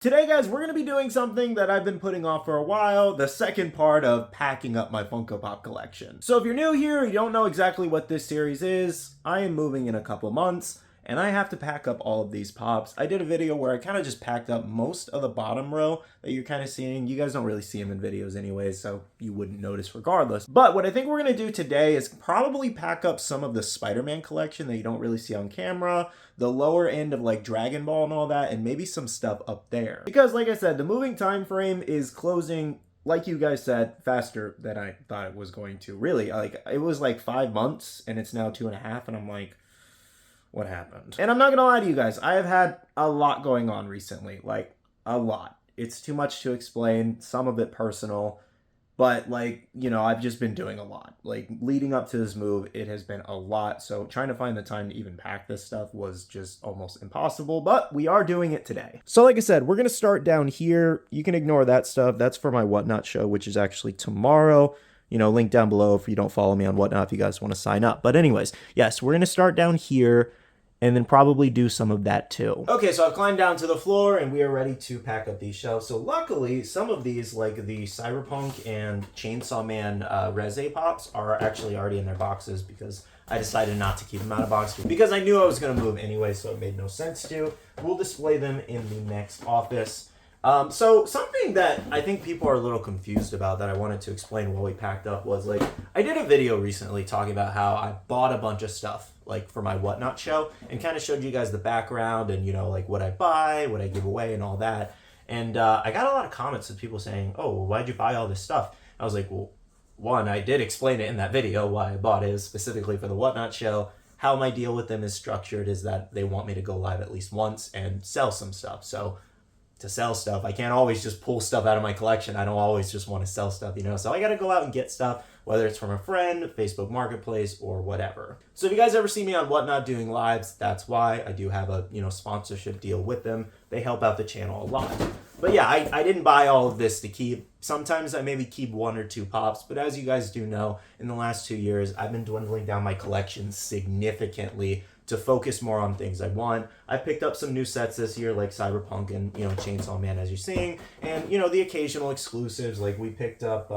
Today, guys, we're going to be doing something that I've been putting off for a while, the second part of packing up my Funko Pop collection. So if you're new here, you don't know exactly what this series is, I am moving in a couple months, and I have to pack up all of these pops. I did a video where I kind of just packed up most of the bottom row that you're kind of seeing. You guys don't really see them in videos anyways, so you wouldn't notice regardless. But what I think we're going to do today is probably pack up some of the Spider-Man collection that you don't really see on camera, the lower end of like Dragon Ball and all that, and maybe some stuff up there. Because like I said, the moving time frame is closing, like you guys said, faster than I thought it was going to. Really, like it was like 5 months and it's now 2.5, and I'm like, what happened? And I'm not gonna lie to you guys, I have had a lot going on recently, like a lot. It's too much to explain, some of it personal, but like, you know, I've just been doing a lot. Like leading up to this move, it has been a lot. So trying to find the time to even pack this stuff was just almost impossible, but we are doing it today. So like I said, we're gonna start down here. You can ignore that stuff. That's for my Whatnot show, which is actually tomorrow. You know, link down below if you don't follow me on Whatnot if you guys want to sign up. But anyways, yes, we're gonna start down here and then probably do some of that too. Okay, so I've climbed down to the floor and we are ready to pack up these shelves. So luckily, some of these, like the Cyberpunk and Chainsaw Man Reze Pops, are actually already in their boxes because I decided not to keep them out of box because I knew I was gonna move anyway, so it made no sense to. We'll display them in the next office. So something that I think people are a little confused about that I wanted to explain while we packed up was, like, I did a video recently talking about how I bought a bunch of stuff, like, for my Whatnot show, and kind of showed you guys the background and, you know, like, what I buy, what I give away, and all that. And I got a lot of comments of people saying, oh, well, why'd you buy all this stuff? I was like, well, one, I did explain it in that video why I bought it, specifically for the Whatnot show. How my deal with them is structured is that they want me to go live at least once and sell some stuff. So to sell stuff, I can't always just pull stuff out of my collection. I don't always just want to sell stuff, you know? So I got to go out and get stuff, whether it's from a friend, Facebook Marketplace, or whatever. So if you guys ever see me on Whatnot doing lives, that's why. I do have a, you know, sponsorship deal with them. They help out the channel a lot. But yeah, I didn't buy all of this to keep. Sometimes I maybe keep 1 or 2 pops, but as you guys do know, in the last 2 years, I've been dwindling down my collection significantly to focus more on things I want. I picked up some new sets this year, like Cyberpunk and, you know, Chainsaw Man, as you're seeing, and, you know, the occasional exclusives. Like we picked up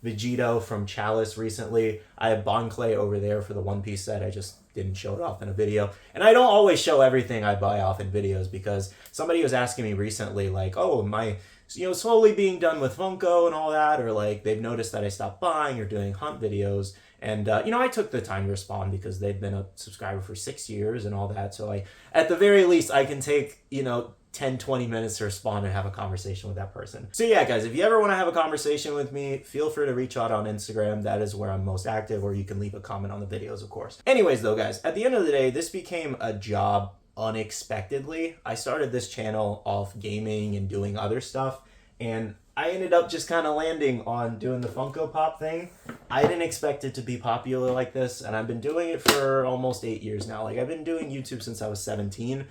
Vegito from Chalice recently. I have Bon Clay over there for the One Piece set. I just didn't show it off in a video. And I don't always show everything I buy off in videos because somebody was asking me recently, like, oh, am I, you know, slowly being done with Funko and all that, or like they've noticed that I stopped buying or doing hunt videos. And, you know, I took the time to respond because they've been a subscriber for 6 years and all that. So at the very least, I can take, you know, 10, 20 minutes to respond and have a conversation with that person. So yeah, guys, if you ever want to have a conversation with me, feel free to reach out on Instagram. That is where I'm most active, or you can leave a comment on the videos, of course. Anyways, though, guys, at the end of the day, this became a job unexpectedly. I started this channel off gaming and doing other stuff, and I ended up just kind of landing on doing the Funko Pop thing. I didn't expect it to be popular like this, and I've been doing it for almost 8 years now. Like, I've been doing YouTube since I was 17.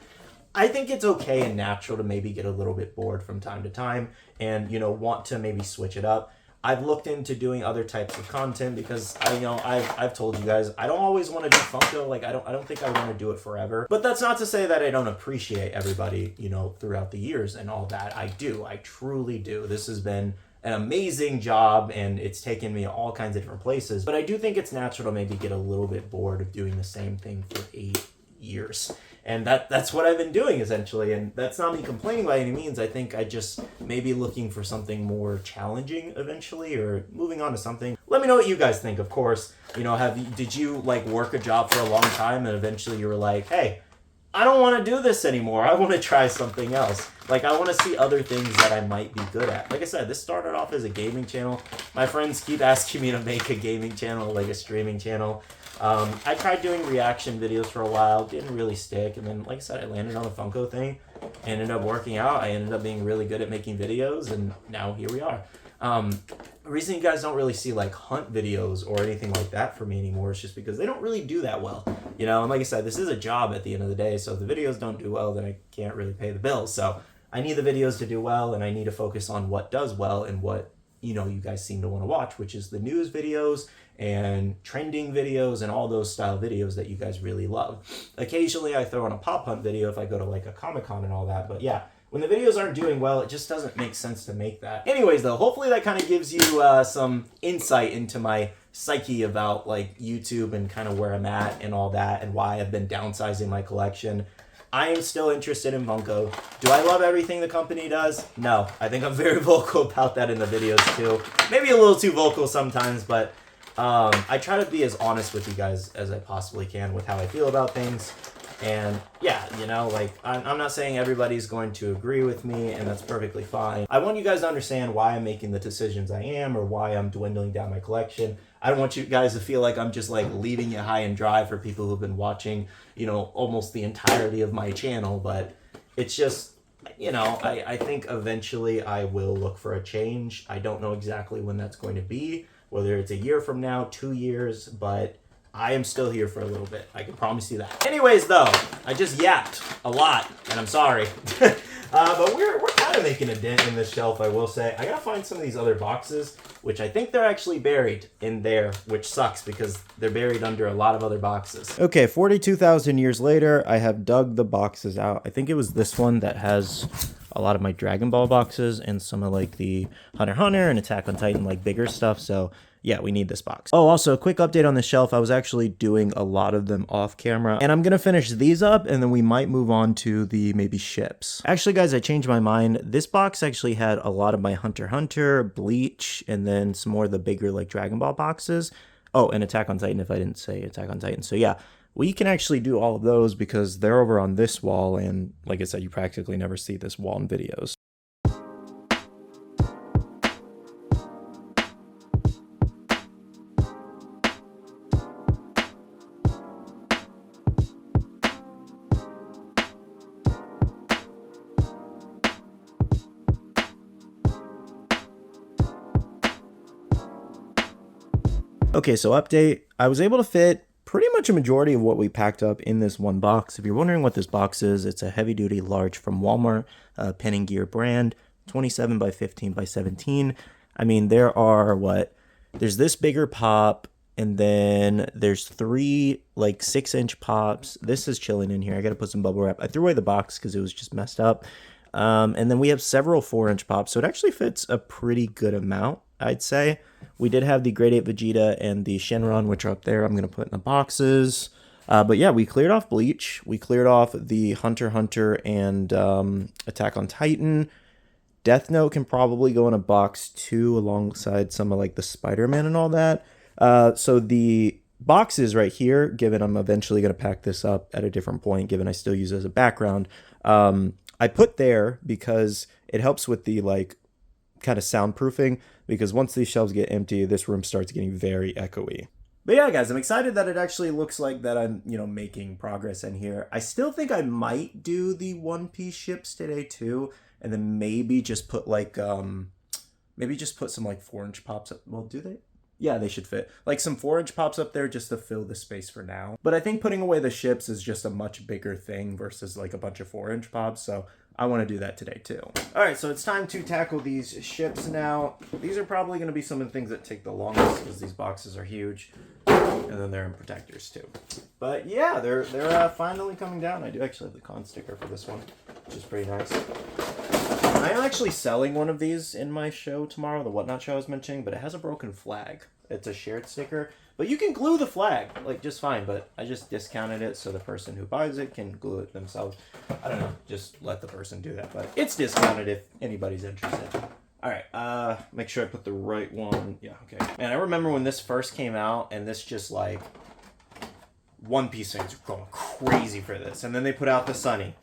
I think it's okay and natural to maybe get a little bit bored from time to time and, you know, want to maybe switch it up. I've looked into doing other types of content because I've told you guys I don't always want to do Funko. Like I don't think I want to do it forever. But that's not to say that I don't appreciate everybody, you know, throughout the years and all that. I do. I truly do. This has been an amazing job and it's taken me all kinds of different places. But I do think it's natural to maybe get a little bit bored of doing the same thing for 8 years. And that's what I've been doing, essentially. And that's not me complaining by any means. I think I just may be looking for something more challenging eventually, or moving on to something. Let me know what you guys think, of course. You know, did you, like, work a job for a long time and eventually you were like, hey, I don't want to do this anymore. I want to try something else. Like, I want to see other things that I might be good at. Like I said, this started off as a gaming channel. My friends keep asking me to make a gaming channel, like a streaming channel. I tried doing reaction videos for a while, didn't really stick, and then, like I said, I landed on the Funko thing, ended up working out, I ended up being really good at making videos, and now here we are. The reason you guys don't really see, like, hunt videos or anything like that for me anymore is just because they don't really do that well, you know, and like I said, this is a job at the end of the day, so if the videos don't do well, then I can't really pay the bills, so I need the videos to do well, and I need to focus on what does well and what, you know, you guys seem to want to watch, which is the news videos and trending videos and all those style videos that you guys really love. Occasionally I throw on a pop hunt video if I go to like a Comic-Con and all that, but yeah, when the videos aren't doing well, it just doesn't make sense to make that. Anyways, though, hopefully that kind of gives you some insight into my psyche about like YouTube and kind of where I'm at and all that and why I've been downsizing my collection. I am still interested in Funko. Do I love everything the company does? No. I think I'm very vocal about that in the videos too. Maybe a little too vocal sometimes, but I try to be as honest with you guys as I possibly can with how I feel about things. And yeah, you know, like, I'm not saying everybody's going to agree with me, and that's perfectly fine. I want you guys to understand why I'm making the decisions I am, or why I'm dwindling down my collection. I don't want you guys to feel like I'm just like leaving you high and dry for people who've been watching, you know, almost the entirety of my channel, but it's just, you know, I think eventually I will look for a change. I don't know exactly when that's going to be, whether it's a year from now, 2 years, but I am still here for a little bit. I can promise you that. Anyways, though, I just yapped a lot, and I'm sorry. But we're kind of making a dent in this shelf, I will say. I gotta find some of these other boxes, which I think they're actually buried in there, which sucks because they're buried under a lot of other boxes. Okay, 42,000 years later, I have dug the boxes out. I think it was this one that has a lot of my Dragon Ball boxes and some of like the Hunter x Hunter and Attack on Titan, like bigger stuff. So yeah, we need this box. Oh, also a quick update on the shelf. I was actually doing a lot of them off camera, and I'm gonna finish these up, and then we might move on to the maybe ships. Actually, guys, I changed my mind. This box actually had a lot of my Hunter x Hunter, Bleach, and then some more of the bigger like Dragon Ball boxes. Oh, and Attack on Titan, if I didn't say Attack on Titan. So yeah, we can actually do all of those because they're over on this wall, and like I said, you practically never see this wall in videos. Okay, so update. I was able to fit pretty much a majority of what we packed up in this one box. If you're wondering what this box is, it's a heavy-duty large from Walmart, Pen and Gear brand, 27 by 15 by 17. I mean, there are there's this bigger pop, and then there's 3 like 6-inch pops. This is chilling in here. I gotta put some bubble wrap. I threw away the box because it was just messed up. And then we have several 4-inch pops, so it actually fits a pretty good amount, I'd say. We did have the Grade 8 Vegeta and the Shenron, which are up there. I'm going to put in the boxes. But yeah, we cleared off Bleach. We cleared off the Hunter x Hunter and Attack on Titan. Death Note can probably go in a box too, alongside some of like the Spider-Man and all that. So the boxes right here, given I'm eventually going to pack this up at a different point, given I still use it as a background, I put there because it helps with the like kind of soundproofing, because once these shelves get empty, this room starts getting very echoey. But yeah, guys, I'm excited that it actually looks like that I'm, you know, making progress in here. I still think I might do the one-piece ships today too, and then maybe just put like, maybe just put some like 4-inch pops up. Well, do they? Yeah, they should fit. Like some 4-inch pops up there just to fill the space for now. But I think putting away the ships is just a much bigger thing versus like a bunch of 4-inch pops, so I want to do that today too. All right, so it's time to tackle these ships now. These are probably going to be some of the things that take the longest because these boxes are huge, and then they're in protectors too. But yeah, they're finally coming down. I do actually have the con sticker for this one, which is pretty nice. I'm actually selling one of these in my show tomorrow, the Whatnot show I was mentioning, but it has a broken flag. It's a shared sticker, but you can glue the flag, like, just fine, but I just discounted it so the person who buys it can glue it themselves. I don't know, just let the person do that, but it's discounted if anybody's interested. All right, make sure I put the right one. Yeah, okay. Man, I remember when this first came out, and this just, like, One Piece fans were going crazy for this, and then they put out the Sunny.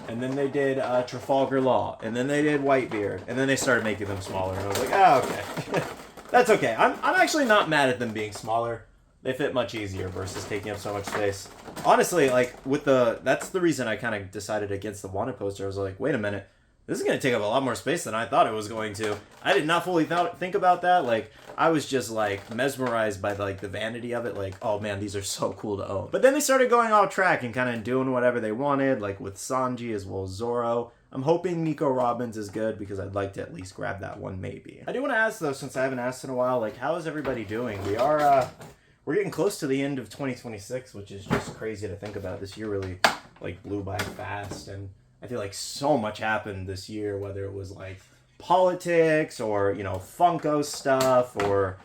And then they did Trafalgar Law, and then they did Whitebeard, and then they started making them smaller, and I was like, oh, okay. That's okay. I'm actually not mad at them being smaller. They fit much easier versus taking up so much space. Honestly, like, that's the reason I kind of decided against the Wanted poster. I was like, wait a minute. This is going to take up a lot more space than I thought it was going to. I did not fully think about that. Like, I was just, like, mesmerized by, like, the vanity of it. Like, oh, man, these are so cool to own. But then they started going off track and kind of doing whatever they wanted, like with Sanji as well as Zoro. I'm hoping Nico Robins is good because I'd like to at least grab that one maybe. I do want to ask, though, since I haven't asked in a while, like, how is everybody doing? We're getting close to the end of 2026, which is just crazy to think about. This year really, like, blew by fast, and I feel like so much happened this year, whether it was like politics or, you know, Funko stuff or,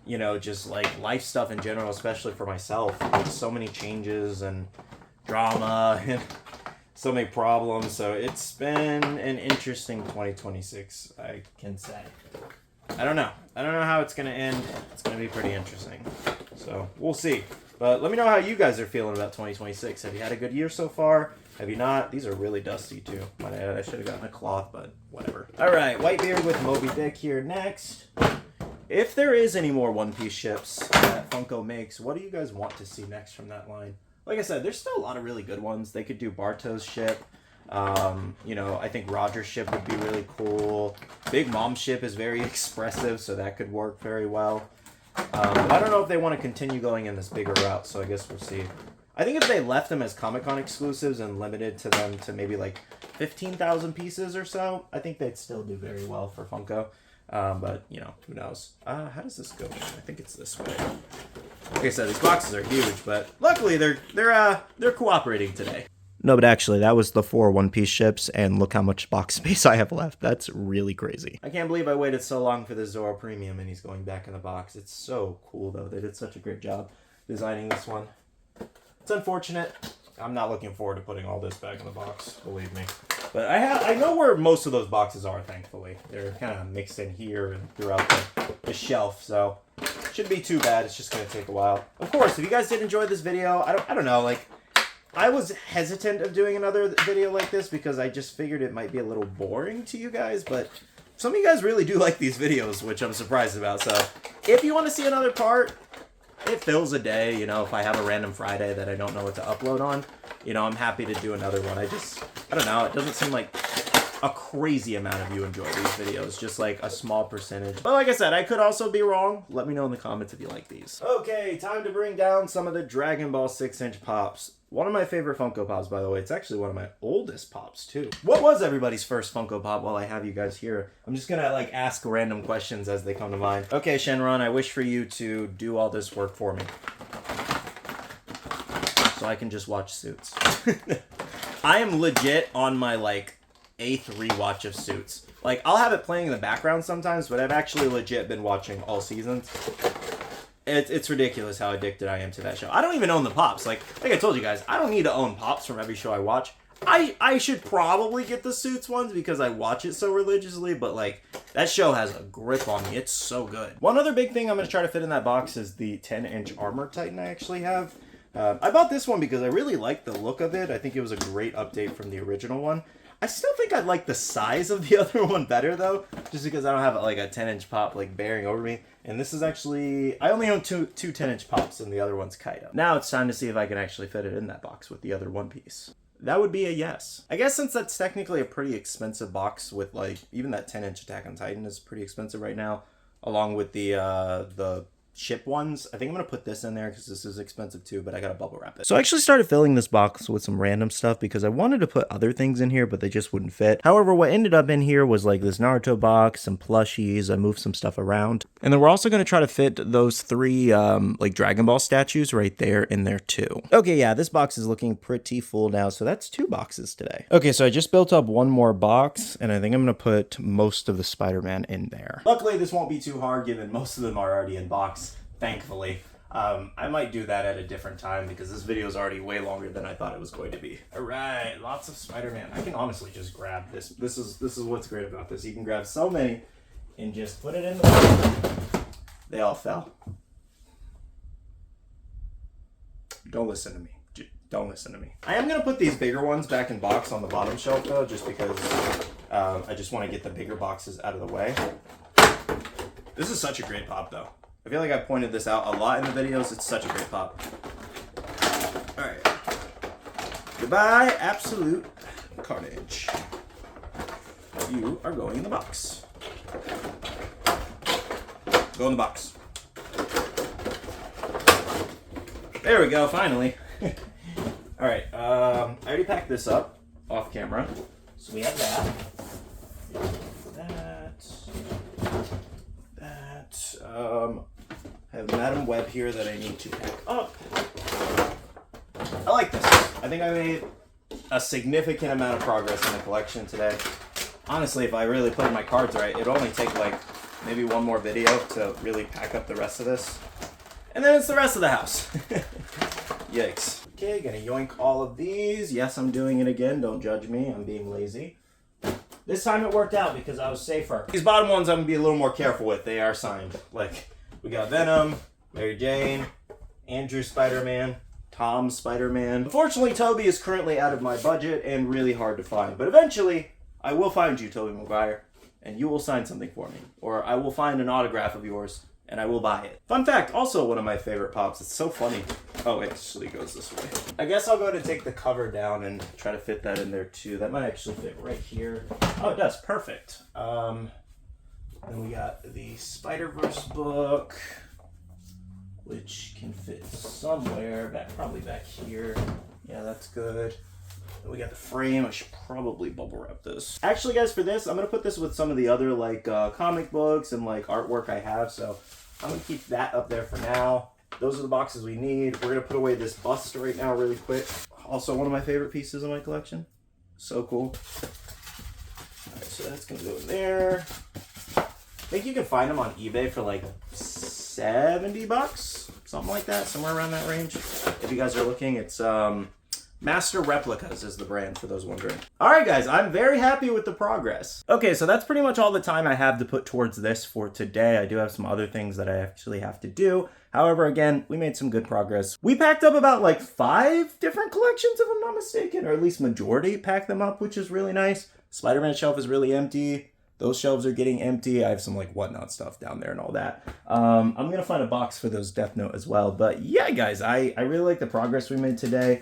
you know, just like life stuff in general, especially for myself. There's so many changes and drama and so many problems. So it's been an interesting 2026, I can say. I don't know how it's going to end. It's going to be pretty interesting. So we'll see. But let me know how you guys are feeling about 2026. Have you had a good year so far? Have you not? These are really dusty too. I should have gotten a cloth, but whatever. All right, Whitebeard with Moby Dick here next. If there is any more One Piece ships that Funko makes, what do you guys want to see next from that line? Like I said, there's still a lot of really good ones. They could do Barto's ship. You know, I think Roger's ship would be really cool. Big Mom's ship is very expressive, so that could work very well. I don't know if they want to continue going in this bigger route, so I guess we'll see. I think if they left them as Comic-Con exclusives and limited to them to maybe like 15,000 pieces or so, I think they'd still do very well for Funko. But, you know, who knows? How does this go? I think it's this way. Like I said, these boxes are huge, but luckily they're cooperating today. No, but actually, that was the 4 One Piece ships, and look how much box space I have left. That's really crazy. I can't believe I waited so long for the Zoro Premium, and he's going back in the box. It's so cool, though. They did such a great job designing this one. It's unfortunate. I'm not looking forward to putting all this back in the box, believe me. But I know where most of those boxes are, thankfully. They're kind of mixed in here and throughout the shelf, so shouldn't be too bad. It's just going to take a while. Of course, if you guys did enjoy this video, I don't know, like, I was hesitant of doing another video like this because I just figured it might be a little boring to you guys, but some of you guys really do like these videos, which I'm surprised about. So if you want to see another part, it fills a day, you know, if I have a random Friday that I don't know what to upload on, you know, I'm happy to do another one. I don't know, it doesn't seem like a crazy amount of you enjoy these videos, just like a small percentage. But like I said, I could also be wrong. Let me know in the comments if you like these. Okay, time to bring down some of the Dragon Ball 6-inch pops. One of my favorite Funko Pops, by the way. It's actually one of my oldest Pops, too. What was everybody's first Funko Pop while I have you guys here? I'm just gonna, like, ask random questions as they come to mind. Okay, Shenron, I wish for you to do all this work for me, so I can just watch Suits. I am legit on my, like, 8th rewatch of Suits. Like, I'll have it playing in the background sometimes, but I've actually legit been watching all seasons. It's ridiculous how addicted I am to that show. I don't even own the Pops. Like I told you guys, I don't need to own Pops from every show I watch. I should probably get the Suits ones because I watch it so religiously, but like that show has a grip on me. It's so good. One other big thing I'm going to try to fit in that box is the 10-inch Armor Titan I actually have. I bought this one because I really like the look of it. I think it was a great update from the original one. I still think I like the size of the other one better, though, just because I don't have like a 10-inch pop like bearing over me. And this is actually, I only own two 10-inch pops, and the other one's Kaido. Now it's time to see if I can actually fit it in that box with the other One Piece. That would be a yes. I guess since that's technically a pretty expensive box with like, even that 10-inch Attack on Titan is pretty expensive right now, along with the ship ones. I think I'm going to put this in there because this is expensive too, but I got to bubble wrap it. So I actually started filling this box with some random stuff because I wanted to put other things in here, but they just wouldn't fit. However, what ended up in here was like this Naruto box, some plushies. I moved some stuff around. And then we're also going to try to fit those 3 like Dragon Ball statues right there in there too. Okay, yeah, this box is looking pretty full now. So that's 2 boxes today. Okay, so I just built up one more box and I think I'm going to put most of the Spider-Man in there. Luckily, this won't be too hard given most of them are already in box. Thankfully. I might do that at a different time because this video is already way longer than I thought it was going to be. All right, lots of Spider-Man. I can honestly just grab this. This is what's great about this. You can grab so many and just put it in the box. They all fell. Don't listen to me. Don't listen to me. I am gonna put these bigger ones back in box on the bottom shelf though, just because I just want to get the bigger boxes out of the way. This is such a great pop though. I feel like I pointed this out a lot in the videos. It's such a great pop. Alright. Goodbye, Absolute Carnage. You are going in the box. Go in the box. There we go, finally. Alright, I already packed this up off camera. So we have that. I have Madam Web here that I need to pack up. I like this. I think I made a significant amount of progress in the collection today. Honestly, if I really played my cards right, it'd only take like maybe one more video to really pack up the rest of this. And then it's the rest of the house. Yikes. Okay, gonna yoink all of these. Yes, I'm doing it again. Don't judge me. I'm being lazy. This time it worked out because I was safer. These bottom ones I'm gonna be a little more careful with. They are signed. Like, we got Venom, Mary Jane, Andrew Spider-Man, Tom Spider-Man. Unfortunately, Toby is currently out of my budget and really hard to find. But eventually, I will find you, Tobey Maguire, and you will sign something for me. Or I will find an autograph of yours, and I will buy it. Fun fact, also one of my favorite pops. It's so funny. Oh, it actually goes this way. I guess I'll go ahead and take the cover down and try to fit that in there too. That might actually fit right here. Oh, it does. Perfect. Then we got the Spider-Verse book, which can fit somewhere, probably back here. Yeah, that's good. Then we got the frame. I should probably bubble wrap this. Actually, guys, for this, I'm going to put this with some of the other like comic books and like artwork I have. So I'm going to keep that up there for now. Those are the boxes we need. We're going to put away this bust right now really quick. Also, one of my favorite pieces of my collection. So cool. All right, so that's going to go in there. I think you can find them on eBay for like $70, something like that, somewhere around that range. If you guys are looking, it's Master Replicas is the brand, for those wondering. All right, guys, I'm very happy with the progress. Okay, so that's pretty much all the time I have to put towards this for today. I do have some other things that I actually have to do. However, again, we made some good progress. We packed up about like 5 different collections, if I'm not mistaken, or at least majority packed them up, which is really nice. Spider-Man shelf is really empty. Those shelves are getting empty. I have some like whatnot stuff down there and all that. I'm going to find a box for those Death Note as well. But yeah, guys, I really like the progress we made today.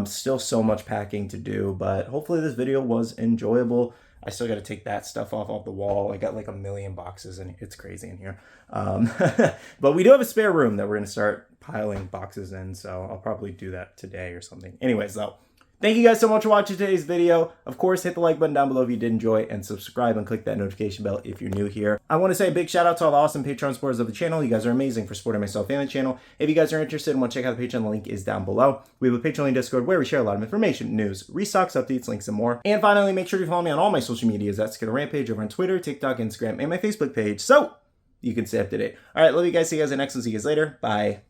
Still so much packing to do, but hopefully this video was enjoyable. I still got to take that stuff off the wall. I got like 1 million boxes and it's crazy in here. But we do have a spare room that we're going to start piling boxes in. So I'll probably do that today or something. Anyways, though. Thank you guys so much for watching today's video. Of course, hit the like button down below if you did enjoy, and subscribe and click that notification bell if you're new here. I want to say a big shout out to all the awesome Patreon supporters of the channel. You guys are amazing for supporting myself and the channel. If you guys are interested and want to check out the Patreon, the link is down below. We have a Patreon and Discord where we share a lot of information, news, restocks, updates, links, and more. And finally, make sure to follow me on all my social medias at Skittlerampage over on Twitter, TikTok, Instagram, and my Facebook page, so you can stay up to date. All right, love you guys. See you guys in the next one. See you guys later. Bye.